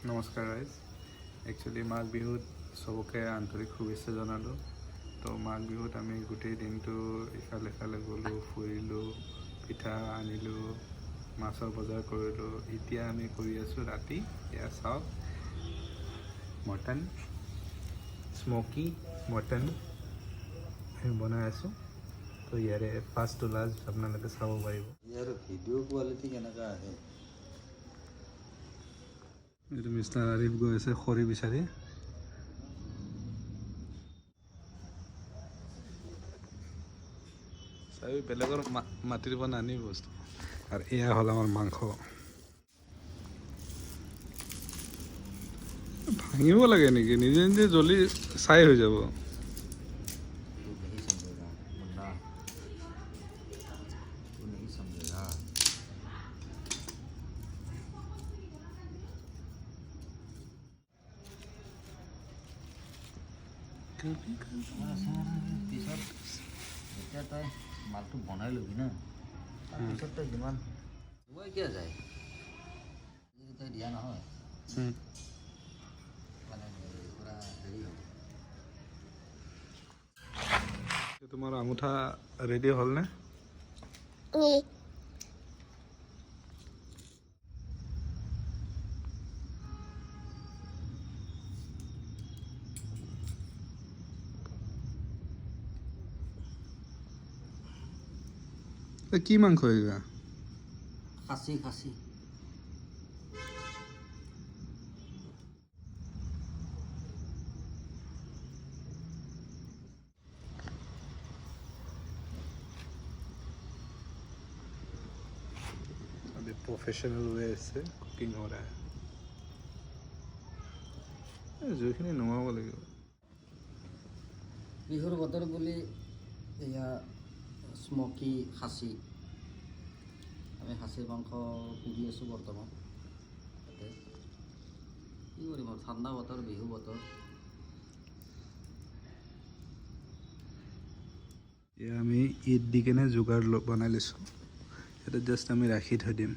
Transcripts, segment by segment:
নমস্কাৰ ৰাইজ। একচুৱেলি মাঘ বিহুত চবকে আন্তৰিক শুভেচ্ছা জনালোঁ। তো মাঘ বিহুত আমি গোটেই দিনটো ইফালে সিফালে গ'লোঁ, ফুৰিলোঁ, পিঠা আনিলোঁ, মাছৰ বজাৰ কৰিলোঁ। এতিয়া আমি কৰি আছোঁ ৰাতি। এয়া চাওক, মটন, স্মকি মটন আমি বনাই আছোঁ। তো ইয়াৰে ফাৰ্ষ্ট টু লাষ্ট আপোনালোকে চাব পাৰিব। ইয়াৰ ভিডিঅ' কোৱালিটি কেনেকুৱা আহে? এইটো মিষ্টাৰ আৰিফ গৈ আছে খৰি বিচাৰি। চাবি বেলেগৰ মাটিৰ পৰা নানি বস্তু। আৰু এয়া হ'ল আমাৰ মাংস। ভাঙিব লাগে নেকি? নিজে নিজে জ্বলি চাই হৈ যাব। तू नहीं समझेगा मुन्ना, तू नहीं समझेगा। পিছত যেতিয়া তই মালটো বনাই ল'বি না, তাৰপিছত তই যিমান মই কিয় যায় যদি তই দিয়া নহয় মানে পূৰা হেৰি হ'ব। তোমাৰ আঙুঠা ৰেডি হ'লনে? কি মাংস এগা? খাচী খাচী। अभी प्रोफेशनल वे से कुकिंग हो रहा है। জুইখিনি নুমাব লাগিব। বিহুৰ বতৰ বুলি এয়া স্মকি খাচী, আমি খাচীৰ মাংস পুৰি আছোঁ বৰ্তমান। তাতে কি কৰিম আৰু, ঠাণ্ডা বতৰ, বিহু বতৰ। এয়া আমি ঈদ দি কেনে যোগাৰ বনাই লৈছোঁ। এটা জাষ্ট আমি ৰাখি থৈ দিম।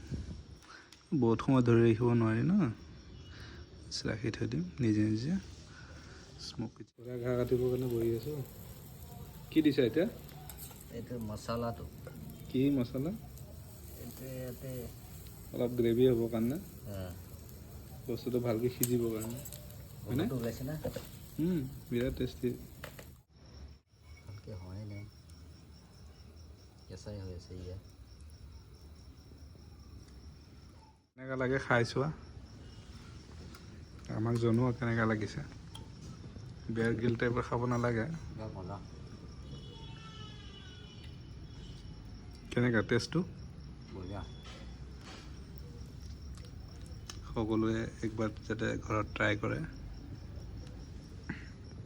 বহুত সময় ধৰি ৰাখিব নোৱাৰি ন, ৰাখি থৈ দিম নিজে নিজে। স্মকি পুৰা ঘাঁহ কাটিবৰ কাৰণে বহি আছোঁ। কি দিছা এতিয়া? এইটো মচলাটো, কি মছলা? এইটো ইয়াতে অলপ গ্ৰেভি হ'বৰ কাৰণে, বস্তুটো ভালকৈ সিজিবৰ কাৰণে, হয়নে? ওলাইছে না, বিৰাট টেষ্টি। ভালকৈ হোৱাই নাই, কেঁচাই হৈ আছে ইয়াত। কেনেকুৱা লাগে খাই চোৱা, আমাক জনোৱা কেনেকুৱা লাগিছে। বেয়াৰ গিল টাইপৰ খাব নালাগে। মজা। কেনেকুৱা টেষ্টটো? বঢ়িয়া। সকলোৱে একবাৰ যাতে ঘৰত ট্ৰাই কৰে।